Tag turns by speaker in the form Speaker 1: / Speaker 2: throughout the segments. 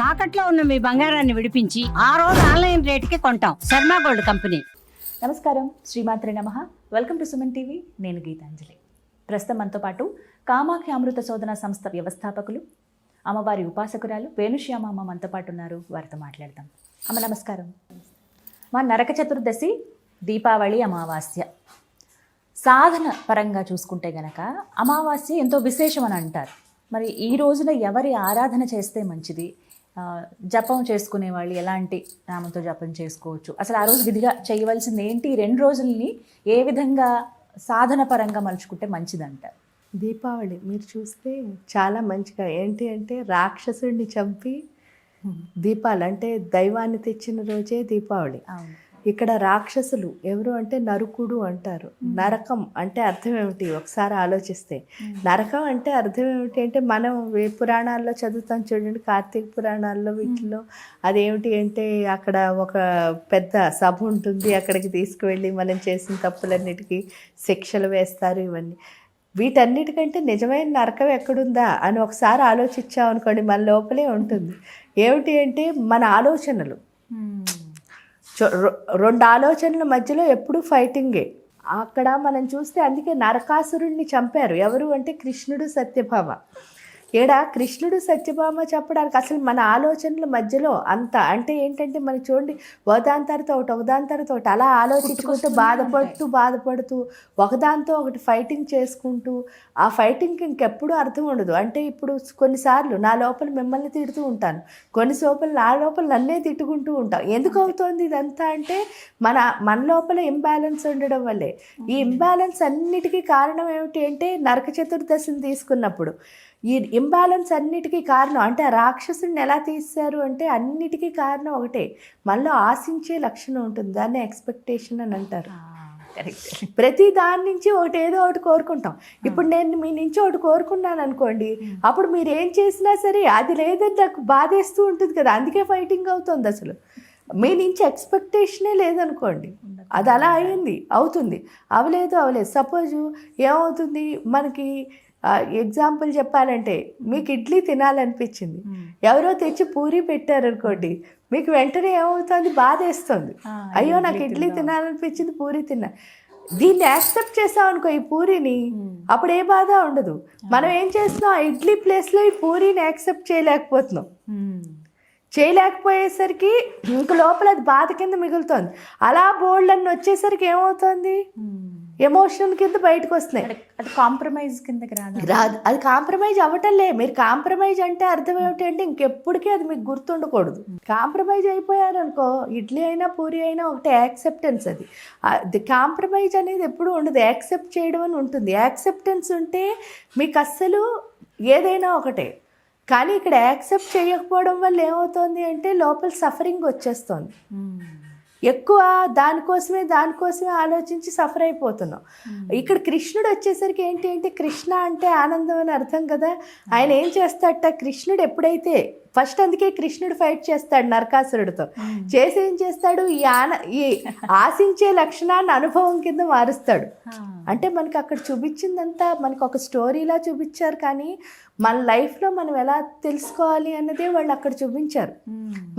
Speaker 1: తాకట్లో ఉన్న మీ బంగారాన్ని విడిపించి ఆ రోజు ఆన్లైన్ రేటుకి కొంటాం. Sharma gold company.
Speaker 2: నమస్కారం, శ్రీమాత్రే నమః. Welcome to Suman TV. నేను గీతాంజలి. ప్రస్తుతం మనతో పాటు కామాఖ్య అమృత శోధన సంస్థ వ్యవస్థాపకులు, అమ్మవారి ఉపాసకురాలు వేణుశ్యామ అమ్మ మనతో పాటు ఉన్నారు. వారితో మాట్లాడదాం. అమ్మ నమస్కారం. మా నరక చతుర్దశి, దీపావళి, అమావాస్య సాధన పరంగా చూసుకుంటే గనక అమావాస్య ఎంతో విశేషం అని అంటారు. మరి ఈ రోజున ఎవరి ఆరాధన చేస్తే మంచిది? జపం చేసుకునే వాళ్ళు ఎలాంటి నామంతో జపం చేసుకోవచ్చు? అసలు ఆ రోజు విధిగా చేయవలసింది ఏంటి? 2 రోజుల్ని ఏ విధంగా సాధన పరంగా మలుచుకుంటే మంచిది అంటారు?
Speaker 3: దీపావళి మీరు చూస్తే చాలా మంచిగా ఏంటి అంటే రాక్షసుడిని చంపి దీపాలు అంటే దైవాన్ని తెచ్చిన రోజే దీపావళి. ఇక్కడ రాక్షసులు ఎవరు అంటే నరకుడు అంటారు. నరకం అంటే అర్థం ఏమిటి ఒకసారి ఆలోచిస్తే? నరకం అంటే అర్థం ఏమిటి అంటే మనం పురాణాల్లో చదువుతాం చూడండి, కార్తీక పురాణాల్లో వీటిలో అదేమిటి అంటే అక్కడ ఒక పెద్ద సభ ఉంటుంది, అక్కడికి తీసుకువెళ్ళి మనం చేసిన తప్పులన్నిటికీ శిక్షలు వేస్తారు. ఇవన్నీ వీటన్నిటికంటే నిజమైన నరకం ఎక్కడుందా అని ఒకసారి ఆలోచించామనుకోండి, మన లోపలే ఉంటుంది. ఏమిటి అంటే మన ఆలోచనలు. 2 ఆలోచనల మధ్యలో ఎప్పుడూ ఫైటింగే. అక్కడ మనం చూస్తే అందుకే నరకాసురుణ్ణి చంపారు. ఎవరు అంటే కృష్ణుడు, సత్యభామ. ఏడా కృష్ణుడు సత్యభామ చెప్పడానికి అసలు మన ఆలోచనల మధ్యలో అంత అంటే ఏంటంటే మనకి చూడండి, ఒకదాని తర్వాత ఒకటి అలా ఆలోచించుకుంటూ బాధపడుతూ ఒకదాంతో ఒకటి ఫైటింగ్ చేసుకుంటూ ఆ ఫైటింగ్కి ఇంకెప్పుడు అర్థం ఉండదు. అంటే ఇప్పుడు కొన్నిసార్లు నా లోపల మిమ్మల్ని తిడుతూ ఉంటాను, కొన్నిసార్లు నా లోపల నన్నే తిట్టుకుంటూ ఉంటాం. ఎందుకు అవుతోంది ఇదంతా అంటే మన లోపల ఇంబ్యాలెన్స్ ఉండడం వల్లే. ఈ ఇంబ్యాలెన్స్ అన్నిటికీ కారణం ఏమిటి అంటే నరక చతుర్దశిని తీసుకున్నప్పుడు ఈ ఇంబ్యాలెన్స్ అన్నిటికీ కారణం అంటే ఆ రాక్షసుడిని ఎలా తీశారు అంటే అన్నిటికీ కారణం ఒకటే, మనలో ఆశించే లక్షణం ఉంటుంది. దాన్ని ఎక్స్పెక్టేషన్ అని అంటారు. ప్రతి దాని నుంచి ఏదో ఒకటి కోరుకుంటాం. ఇప్పుడు నేను మీ నుంచి ఒకటి కోరుకున్నాను అనుకోండి, అప్పుడు మీరు ఏం చేసినా సరే అది లేదని నాకు బాధేస్తూ ఉంటుంది కదా, అందుకే ఫైటింగ్ అవుతుంది. అసలు మీ నుంచి ఎక్స్పెక్టేషనే లేదనుకోండి, అది అలా అవుతుంది. అవలేదు. సపోజు ఏమవుతుంది, మనకి ఎగ్జాంపుల్ చెప్పాలంటే మీకు ఇడ్లీ తినాలనిపించింది, ఎవరో తెచ్చి పూరి పెట్టారనుకోండి, మీకు వెంటనే ఏమవుతుంది, బాధేస్తుంది. అయ్యో నాకు ఇడ్లీ తినాలనిపించింది, పూరి తిన్నా. దీన్ని యాక్సెప్ట్ చేసాం అనుకో ఈ పూరిని, అప్పుడు ఏ బాధ ఉండదు. మనం ఏం చేస్తున్నాం, ఆ ఇడ్లీ ప్లేస్లో ఈ పూరిని యాక్సెప్ట్ చేయలేకపోయేసరికి ఇంక లోపల అది బాధ కింద మిగులుతుంది. అలా బోల్డ్ అన్ని వచ్చేసరికి ఏమవుతుంది, ఎమోషన్ కింద బయటకు వస్తున్నాయి.
Speaker 2: అది కాంప్రమైజ్ కిందకి
Speaker 3: రాదు. అది కాంప్రమైజ్ అవ్వటంలే. మీరు కాంప్రమైజ్ అంటే అర్థం ఏమిటి అంటే ఇంకెప్పటికీ అది మీకు గుర్తుండకూడదు. కాంప్రమైజ్ అయిపోయారనుకో, ఇడ్లీ అయినా పూరి అయినా ఒకటే, యాక్సెప్టెన్స్. అది కాంప్రమైజ్ అనేది ఎప్పుడు ఉండదు, యాక్సెప్ట్ చేయడం అని ఉంటుంది. యాక్సెప్టెన్స్ ఉంటే మీకు అస్సలు ఏదైనా ఒకటే. కానీ ఇక్కడ యాక్సెప్ట్ చేయకపోవడం వల్ల ఏమవుతుంది అంటే లోపల సఫరింగ్ వచ్చేస్తుంది. ఎక్కువ దానికోసమే ఆలోచించి సఫర్ అయిపోతున్నాం. ఇక్కడ కృష్ణుడు వచ్చేసరికి ఏంటి అంటే కృష్ణ అంటే ఆనందం అని అర్థం కదా. ఆయన ఏం చేస్తాడట, కృష్ణుడు ఎప్పుడైతే ఫస్ట్ అందుకే కృష్ణుడు ఫైట్ చేస్తాడు నరకాసురుడితో. చేసి ఏం చేస్తాడు, ఈ ఆశించే లక్షణాన్ని అనుభవం కింద మారుస్తాడు. అంటే మనకి అక్కడ చూపించిందంతా మనకు ఒక స్టోరీలా చూపించారు, కానీ మన లైఫ్లో మనం ఎలా తెలుసుకోవాలి అన్నదే వాళ్ళు అక్కడ చూపించారు.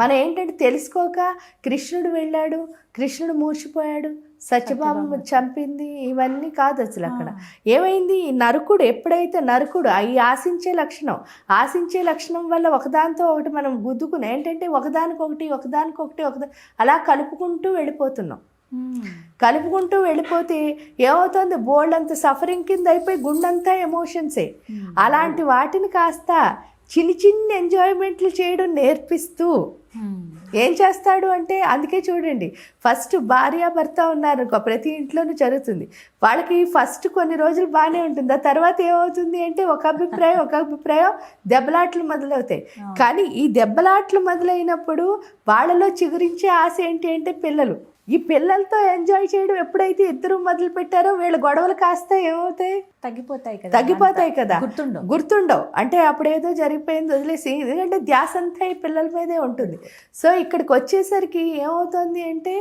Speaker 3: మనం ఏంటంటే తెలుసుకోక కృష్ణుడు వెళ్ళాడు, కృష్ణుడు మూర్చిపోయాడు, సత్యభామ చంపింది, ఇవన్నీ కాదు అసలు. అక్కడ ఏమైంది, ఈ నరకుడు ఎప్పుడైతే ఈ ఆశించే లక్షణం వల్ల ఒకదాంతో ఒకటి మనం గుద్దుకుని ఏంటంటే ఒకదానికొకటి అలా కలుపుకుంటూ వెళ్ళిపోతే ఏమవుతుంది, బోల్డ్ అంత సఫరింగ్ కింద అయిపోయి గుండంతా ఎమోషన్సే. అలాంటి వాటిని కాస్త చిన్ని ఎంజాయ్మెంట్లు చేయడం నేర్పిస్తూ ఏం చేస్తాడు అంటే, అందుకే చూడండి ఫస్ట్ భార్యాభర్త ఉన్నారు ప్రతి ఇంట్లోనూ జరుగుతుంది. వాళ్ళకి ఫస్ట్ కొన్ని రోజులు బాగానే ఉంటుంది, ఆ తర్వాత ఏమవుతుంది అంటే ఒక అభిప్రాయం దెబ్బలాట్లు మొదలవుతాయి. కానీ ఈ దెబ్బలాట్లు మొదలైనప్పుడు వాళ్ళలో చిగురించే ఆశ ఏంటి అంటే పిల్లలు. ఈ పిల్లలతో ఎంజాయ్ చేయడం ఎప్పుడైతే ఇద్దరు మొదలు పెట్టారో వీళ్ళ గొడవలు కాస్త ఏమవుతాయి, తగ్గిపోతాయి కదా, గుర్తుండవు. అంటే అప్పుడేదో జరిగిపోయింది వదిలేసి, ఎందుకంటే ధ్యాస అంతా ఈ పిల్లల మీదే ఉంటుంది. సో ఇక్కడికి వచ్చేసరికి ఏమవుతుంది అంటే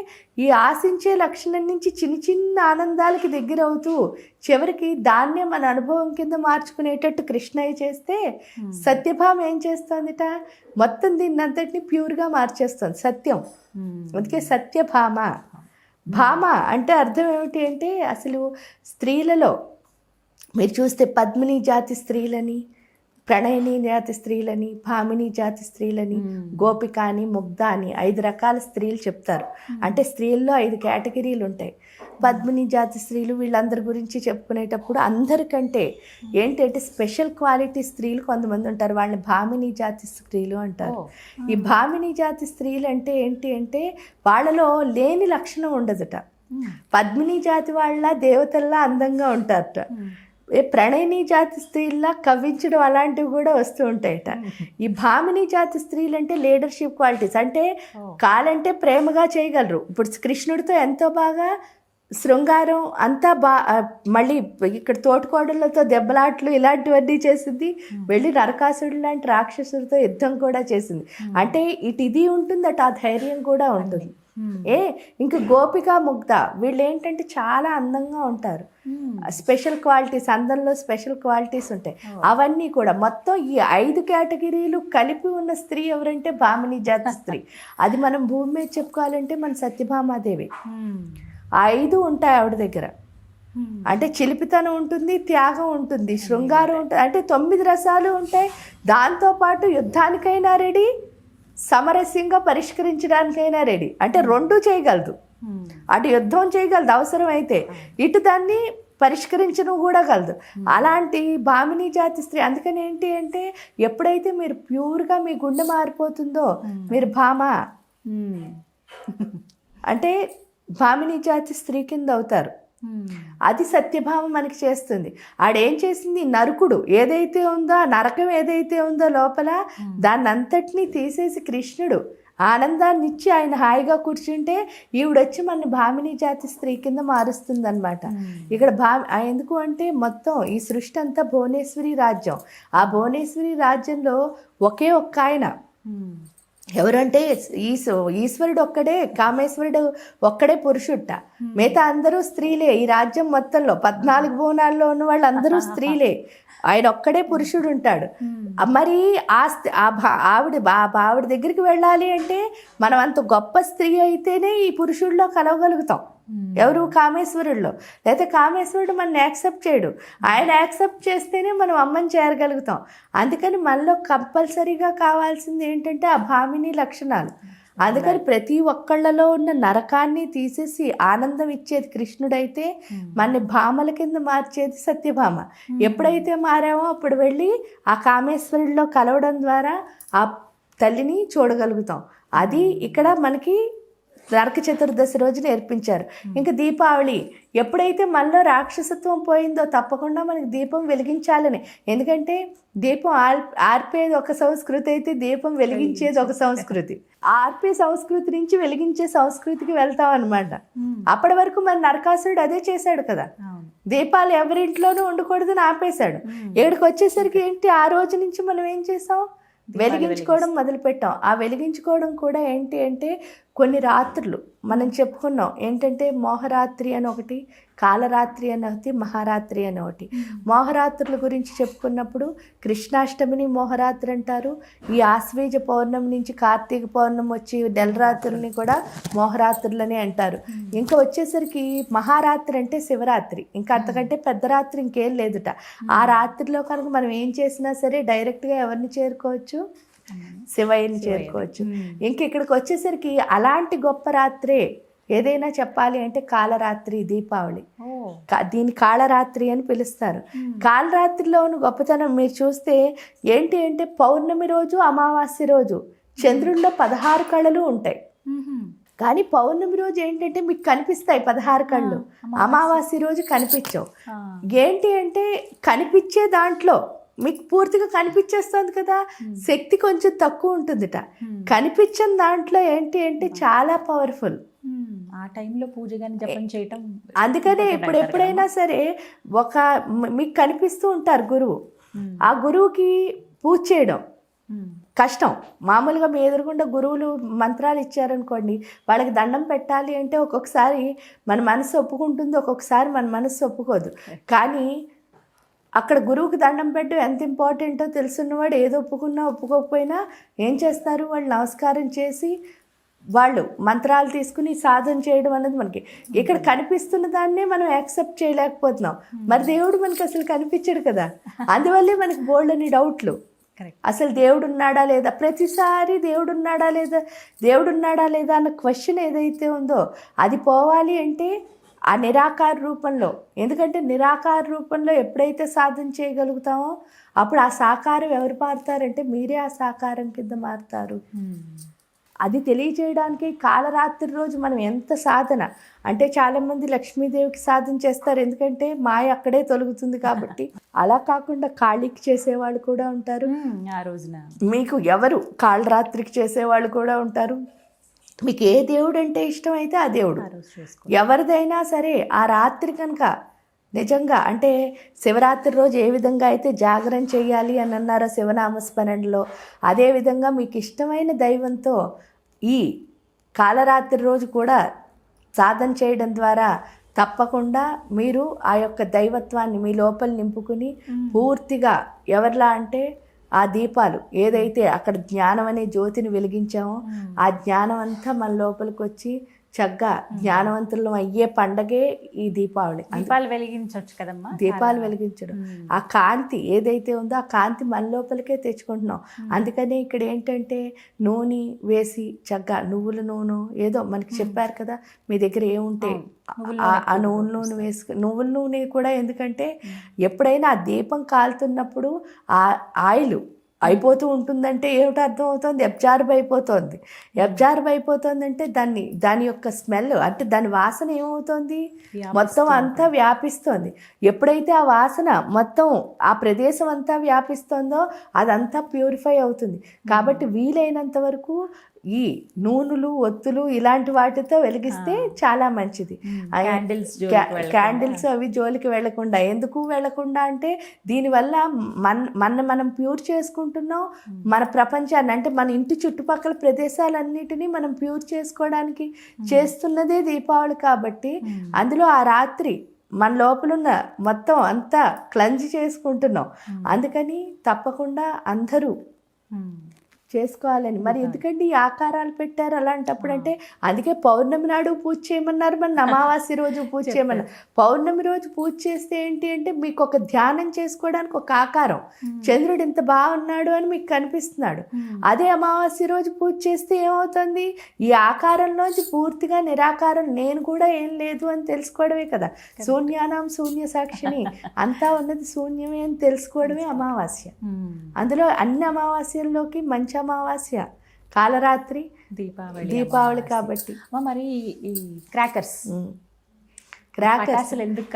Speaker 3: ఈ ఆశించే లక్షణం నుంచి చిన్న చిన్న ఆనందాలకి దగ్గర అవుతూ చివరికి దాన్నే మన అనుభవం కింద మార్చుకునేటట్టు కృష్ణయ్య చేస్తే, సత్యభామ ఏం చేస్తుందిట, మొత్తం దీన్ని అంతటిని ప్యూర్గా మార్చేస్తుంది, సత్యం. అందుకే సత్యభామ. భామ అంటే అర్థం ఏమిటి అంటే, అసలు స్త్రీలలో మీరు చూస్తే పద్మిని జాతి స్త్రీలని, ప్రణయిని జాతి స్త్రీలని, భామిని జాతి స్త్రీలని, గోపిక అని, ముగ్ధ అని 5 రకాల స్త్రీలు చెప్తారు. అంటే స్త్రీల్లో 5 కేటగిరీలు ఉంటాయి. పద్మిని జాతి స్త్రీలు వీళ్ళందరి గురించి చెప్పుకునేటప్పుడు అందరికంటే ఏంటంటే స్పెషల్ క్వాలిటీ స్త్రీలు కొంతమంది ఉంటారు, వాళ్ళని భామిని జాతి స్త్రీలు అంటారు. ఈ భామిని జాతి స్త్రీలు అంటే ఏంటి అంటే వాళ్ళలో లేని లక్షణం ఉండదుట. పద్మిని జాతి వాళ్ళ దేవతల్లా అందంగా ఉంటారట. ప్రణయిని జాతి స్త్రీల్లా కవ్వించడం అలాంటివి కూడా వస్తూ ఉంటాయట. ఈ భామిని జాతి స్త్రీలు అంటే లీడర్షిప్ క్వాలిటీస్, అంటే కాలంటే ప్రేమగా చేయగలరు. ఇప్పుడు కృష్ణుడితో ఎంతో బాగా శృంగారం అంతా మళ్ళీ ఇక్కడ తోటికోడళ్ళతో దెబ్బలాట్లు ఇలాంటివన్నీ చేసింది, వెళ్ళి నరకాసుడు లాంటి రాక్షసుడితో యుద్ధం కూడా చేసింది. అంటే ఇది ఉంటుందట, ఆ ధైర్యం కూడా ఉంటుంది. ఇంకా గోపిక, ముగ్ధ వీళ్ళు ఏంటంటే చాలా అందంగా ఉంటారు. స్పెషల్ క్వాలిటీస్, అందంలో స్పెషల్ క్వాలిటీస్ ఉంటాయి. అవన్నీ కూడా మొత్తం ఈ 5 కేటగిరీలు కలిపి ఉన్న స్త్రీ ఎవరంటే భామిని జాతి స్త్రీ. అది మనం భూమి మీద చెప్పుకోవాలంటే మన సత్యభామాదేవి. 5 ఉంటాయి ఆవిడ దగ్గర. అంటే చిలిపితనం ఉంటుంది, త్యాగం ఉంటుంది, శృంగారం ఉంటుంది, అంటే 9 రసాలు ఉంటాయి. దాంతోపాటు యుద్ధానికైనా రెడీ, సమరస్యంగా పరిష్కరించడానికైనా రెడీ. అంటే 2 చేయగలదు. అటు యుద్ధం చేయగలదు అవసరం అయితే, ఇటు దాన్ని పరిష్కరించడం కూడా కలదు. అలాంటి భామిని జాతి స్త్రీ. అందుకని ఏంటి అంటే ఎప్పుడైతే మీరు ప్యూర్గా మీ గుండె మారిపోతుందో మీరు భామ అంటే భామిని జాతి స్త్రీ కింద అవుతారు. అది సత్యభామ మనకి చేస్తుంది. ఆడేం చేసింది, నరకుడు ఏదైతే ఉందో, ఆ నరకం ఏదైతే ఉందో లోపల, దాన్ని అంతటినీ తీసేసి కృష్ణుడు ఆనందాన్ని ఇచ్చి ఆయన హాయిగా కూర్చుంటే ఈవిడొచ్చి మన భామిని జాతి స్త్రీ కింద మారుస్తుంది అనమాట. ఇక్కడ ఎందుకు అంటే మొత్తం ఈ సృష్టి అంతా భువనేశ్వరి రాజ్యం. ఆ భువనేశ్వరి రాజ్యంలో ఒకే ఒక్క ఆయన ఎవరంటే ఈశ్వరుడు ఒక్కడే, కామేశ్వరుడు ఒక్కడే పురుషుట్ట. మిగతా అందరూ స్త్రీలే. ఈ రాజ్యం మొత్తంలో 14 భువనాల్లో ఉన్న వాళ్ళు అందరూ స్త్రీలే. ఆయన ఒక్కడే పురుషుడు ఉంటాడు. మరి ఆవిడ దగ్గరికి వెళ్ళాలి అంటే మనం అంత గొప్ప స్త్రీ అయితేనే ఈ పురుషుడిలో కలవగలుగుతాం. ఎవరు, కామేశ్వరుల్లో. లేకపోతే కామేశ్వరుడు మనని యాక్సెప్ట్ చేయడు. ఆయన యాక్సెప్ట్ చేస్తేనే మనం అమ్మని చేరగలుగుతాం. అందుకని మనలో కంపల్సరీగా కావాల్సింది ఏంటంటే ఆ భామిని లక్షణాలు. అందుకని ప్రతి ఒక్కళ్ళలో ఉన్న నరకాన్ని తీసేసి ఆనందం ఇచ్చేది కృష్ణుడైతే మన భామల కింద మార్చేది సత్యభామ. ఎప్పుడైతే మారామో అప్పుడు వెళ్ళి ఆ కామేశ్వరుడిలో కలవడం ద్వారా ఆ తల్లిని చూడగలుగుతాం. అది ఇక్కడ మనకి నరక చతుర్దశి రోజు నేర్పించారు. ఇంకా దీపావళి ఎప్పుడైతే మనలో రాక్షసత్వం పోయిందో తప్పకుండా మనకి దీపం వెలిగించాలని. ఎందుకంటే దీపం ఆర్పేది ఒక సంస్కృతి అయితే దీపం వెలిగించేది ఒక సంస్కృతి. ఆర్పే సంస్కృతి నుంచి వెలిగించే సంస్కృతికి వెళ్తాం అనమాట. అప్పటి వరకు మన నరకాసురుడు అదే చేశాడు కదా, దీపాలు ఎవరింట్లోనూ ఉండకూడదని ఆపేశాడు. ఇక్కడికి వచ్చేసరికి ఏంటి, ఆ రోజు నుంచి మనం ఏం చేసాం, వెలిగించుకోవడం మొదలుపెట్టాం. ఆ వెలిగించుకోవడం కూడా ఏంటి అంటే కొన్ని రాత్రులు మనం చెప్పుకున్నాం. ఏంటంటే మోహరాత్రి అని ఒకటి, కాలరాత్రి అని ఒకటి, మహారాత్రి అని ఒకటి. మోహరాత్రుల గురించి చెప్పుకున్నప్పుడు కృష్ణాష్టమిని మోహరాత్రి అంటారు. ఈ ఆశ్వేజ పౌర్ణమి నుంచి కార్తీక పౌర్ణమి వచ్చి నెల రాత్రులని కూడా మోహరాత్రులని అంటారు. ఇంకా వచ్చేసరికి మహారాత్రి అంటే శివరాత్రి. ఇంకా అంతకంటే పెద్ద రాత్రి ఇంకేం లేదుట. ఆ రాత్రిలో కనుక మనం ఏం చేసినా సరే డైరెక్ట్గా ఎవరిని చేరుకోవచ్చు, శివయ్యని చేరుకోవచ్చు. ఇంక ఇక్కడికి వచ్చేసరికి అలాంటి గొప్ప రాత్రే ఏదైనా చెప్పాలి అంటే కాలరాత్రి, దీపావళి. దీని కాళరాత్రి అని పిలుస్తారు. కాలరాత్రిలోని గొప్పతనం మీరు చూస్తే ఏంటి అంటే పౌర్ణమి రోజు, అమావాస్య రోజు చంద్రుల్లో 16 కళలు ఉంటాయి. కానీ పౌర్ణమి రోజు ఏంటంటే మీకు కనిపిస్తాయి 16 కళ్ళు, అమావాస్య రోజు కనిపించవు. ఏంటి అంటే కనిపించే దాంట్లో మీకు పూర్తిగా కనిపించేస్తుంది కదా, శక్తి కొంచెం తక్కువ ఉంటుందిట. కనిపించని దాంట్లో ఏంటి అంటే చాలా పవర్ఫుల్.
Speaker 2: ఆ టైంలో పూజ కానీ జపం చేయటం
Speaker 3: అందుకనే ఇప్పుడు ఎప్పుడైనా సరే మీకు కనిపిస్తూ ఉంటారు గురువు, ఆ గురువుకి పూజ చేయడం కష్టం. మామూలుగా మీ ఎదురుగుండా గురువులు మంత్రాలు ఇచ్చారనుకోండి, వాళ్ళకి దండం పెట్టాలి అంటే ఒక్కొక్కసారి మన మనసు ఒప్పుకుంటుంది, ఒక్కొక్కసారి మన మనసు ఒప్పుకోదు. కానీ అక్కడ గురువుకి దండం పెట్టడం ఎంత ఇంపార్టెంటో తెలుసున్నవాడు ఏదో ఒప్పుకున్నా ఒప్పుకోకపోయినా ఏం చేస్తారు, వాళ్ళు నమస్కారం చేసి వాళ్ళు మంత్రాలు తీసుకుని సాధన చేయడం అనేది మనకి ఇక్కడ కనిపిస్తున్న దాన్నే మనం యాక్సెప్ట్ చేయలేకపోతున్నాం. మరి దేవుడు మనకి అసలు కనిపించడు కదా, అందువల్లే మనకి బోల్డని డౌట్లు. అసలు దేవుడు ఉన్నాడా లేదా, ప్రతిసారి దేవుడు ఉన్నాడా లేదా అన్న క్వశ్చన్ ఏదైతే ఉందో అది పోవాలి అంటే ఆ నిరాకార రూపంలో, ఎందుకంటే నిరాకార రూపంలో ఎప్పుడైతే సాధన చేయగలుగుతామో అప్పుడు ఆ సాకారం ఎవరు మారుతారంటే మీరే ఆ సాకారం కింద మారుతారు. అది తెలియజేయడానికి కాలరాత్రి రోజు మనం ఎంత సాధన అంటే, చాలామంది లక్ష్మీదేవికి సాధన చేస్తారు ఎందుకంటే మాయ అక్కడే తొలగుతుంది కాబట్టి. అలా కాకుండా కాళీకి చేసేవాళ్ళు కూడా ఉంటారు
Speaker 2: ఆ రోజున. మీకు
Speaker 3: ఎవరు కాళరాత్రికి చేసేవాళ్ళు కూడా ఉంటారు. మీకు ఏ దేవుడు అంటే ఇష్టమైతే ఆ దేవుడు ఎవరిదైనా సరే ఆ రాత్రి కనుక నిజంగా అంటే శివరాత్రి రోజు ఏ విధంగా అయితే జాగరణ చేయాలి అని అన్నారో శివనామస్మరణలో, అదేవిధంగా మీకు ఇష్టమైన దైవంతో ఈ కాలరాత్రి రోజు కూడా సాధన చేయడం ద్వారా తప్పకుండా మీరు ఆ యొక్క దైవత్వాన్ని మీ లోపల నింపుకుని పూర్తిగా ఎవరిలా అంటే ఆ దీపాలు ఏదైతే అక్కడ జ్ఞానం అనే జ్యోతిని వెలిగించామో ఆ జ్ఞానం అంతా మన లోపలికి వచ్చి చక్కగా జ్ఞానవంతులం అయ్యే పండగే ఈ దీపావళి.
Speaker 2: దీపాలు వెలిగించవచ్చు కదమ్మా,
Speaker 3: దీపాలు వెలిగించడం, ఆ కాంతి ఏదైతే ఉందో ఆ కాంతి మన లోపలికే తెచ్చుకుంటున్నాం. అందుకని ఇక్కడ ఏంటంటే నూనె వేసి చక్కగా నువ్వుల నూనె ఏదో మనకి చెప్పారు కదా, మీ దగ్గర ఏముంటే ఆ నూనె వేసుకు నువ్వుల నూనె కూడా, ఎందుకంటే ఎప్పుడైనా ఆ దీపం కాలుతున్నప్పుడు ఆ ఆయిల్ అయిపోతూ ఉంటుందంటే ఏమిటో అర్థం అవుతుంది, అబ్జార్బ్ అయిపోతుంది అంటే దాని యొక్క స్మెల్ అంటే దాని వాసన ఏమవుతుంది, మొత్తం అంతా వ్యాపిస్తుంది. ఎప్పుడైతే ఆ వాసన మొత్తం ఆ ప్రదేశం అంతా వ్యాపిస్తుందో అదంతా ప్యూరిఫై అవుతుంది. కాబట్టి వీలైనంత వరకు ఈ నూనెలు ఒత్తులు ఇలాంటి వాటితో వెలిగిస్తే చాలా మంచిది. క్యాండిల్స్ అవి జోలికి వెళ్లకుండా, ఎందుకు వెళ్లకుండా అంటే దీనివల్ల మనం ప్యూర్ చేసుకుంటున్నాం. మన ప్రపంచాన్ని అంటే మన ఇంటి చుట్టుపక్కల ప్రదేశాలన్నిటినీ మనం ప్యూర్ చేసుకోవడానికి చేస్తున్నదే దీపావళి. కాబట్టి అందులో ఆ రాత్రి మన లోపలున్న మొత్తం అంతా క్లెన్స్ చేసుకుంటున్నాం. అందుకని తప్పకుండా అందరూ చేసుకోవాలని. మరి ఎందుకంటే ఈ ఆకారాలు పెట్టారు అలాంటప్పుడు అంటే, అందుకే పౌర్ణమి నాడు పూజ చేయమన్నారు, మన అమావాస్య రోజు పూజ చేయమన్నారు. పౌర్ణమి రోజు పూజ చేస్తే ఏంటి అంటే మీకు ఒక ధ్యానం చేసుకోవడానికి ఒక ఆకారం, చంద్రుడు ఇంత బాగున్నాడు అని మీకు కనిపిస్తున్నాడు. అదే అమావాస్య రోజు పూజ చేస్తే ఏమవుతుంది, ఈ ఆకారంలోంచి పూర్తిగా నిరాకారం నేను కూడా ఏం లేదు అని తెలుసుకోవడమే కదా. శూన్యానాం శూన్య సాక్షిని, అంతా ఉన్నది శూన్యమే అని తెలుసుకోవడమే అమావాస్య. అందులో అన్ని అమావాస్యల్లోకి మంచి అమావాస్య కాలరాత్రి దీపావళి కాబట్టి.
Speaker 2: మరి ఈ క్రాకర్స్
Speaker 3: పటాసులు ఎందుకు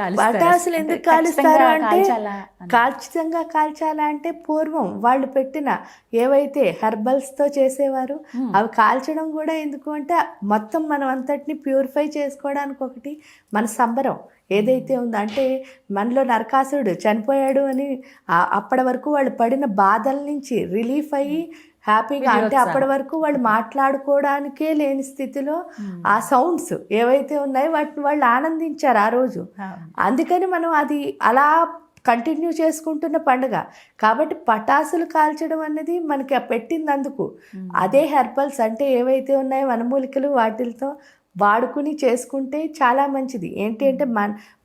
Speaker 3: కాలుస్తారు అంటే, ఖచ్చితంగా కాల్చాలా అంటే పూర్వం వాళ్ళు పెట్టిన ఏవైతే హెర్బల్స్తో చేసేవారు అవి కాల్చడం కూడా ఎందుకు అంటే మొత్తం మనం అంతటిని ప్యూరిఫై చేసుకోవడానికి. ఒకటి మన సంబరం ఏదైతే ఉందో అంటే మనలో నరకాసురుడు చనిపోయాడు అని అప్పటి వరకు వాళ్ళు పడిన బాధల నుంచి రిలీఫ్ అయ్యి హ్యాపీగా, అంటే అప్పటి వరకు వాళ్ళు మాట్లాడుకోవడానికే లేని స్థితిలో ఆ సౌండ్స్ ఏవైతే ఉన్నాయో వాటిని వాళ్ళు ఆనందించారు ఆ రోజు. అందుకని మనం అది అలా కంటిన్యూ చేసుకుంటున్న పండుగ కాబట్టి పటాసులు కాల్చడం అనేది మనకి పెట్టింది అందుకు. అదే హెర్బల్స్ అంటే ఏవైతే ఉన్నాయో వనమూలికలు వాటితో వాడుకుని చేసుకుంటే చాలా మంచిది. ఏంటి అంటే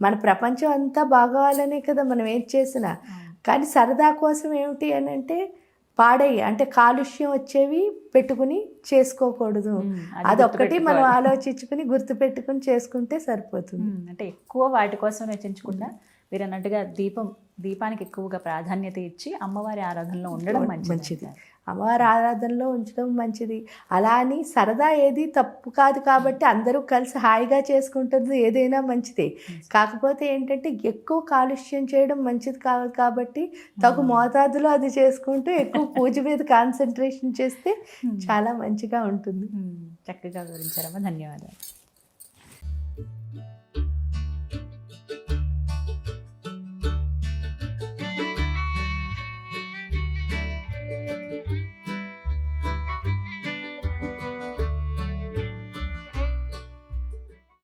Speaker 3: మన ప్రపంచం అంతా బాగోవాలనే కదా మనం ఏం చేసినా. కానీ సరదా కోసం ఏమిటి అని అంటే పాడయ్యి అంటే కాలుష్యం వచ్చేవి పెట్టుకుని చేసుకోకూడదు. అదొక్కటి మనం ఆలోచించుకుని గుర్తుపెట్టుకుని చేసుకుంటే సరిపోతుంది.
Speaker 2: అంటే ఎక్కువ వాటి కోసం రచించకుండా మీరు అన్నట్టుగా దీపానికి ఎక్కువగా ప్రాధాన్యత ఇచ్చి అమ్మవారి ఆరాధనలో ఉండడం మంచిది.
Speaker 3: అమ్మవారి ఆరాధనలో ఉంచడం మంచిది. అలా అని సరదా ఏది తప్పు కాదు కాబట్టి అందరూ కలిసి హాయిగా చేసుకుంటుంది ఏదైనా మంచిదే. కాకపోతే ఏంటంటే ఎక్కువ కాలుష్యం చేయడం మంచిది కాదు కాబట్టి తగు మోతాదులో అది చేసుకుంటూ ఎక్కువ పూజ మీద కాన్సన్ట్రేషన్ చేస్తే చాలా మంచిగా ఉంటుంది.
Speaker 2: చక్కగా వివరించారమ్మా, ధన్యవాదాలు.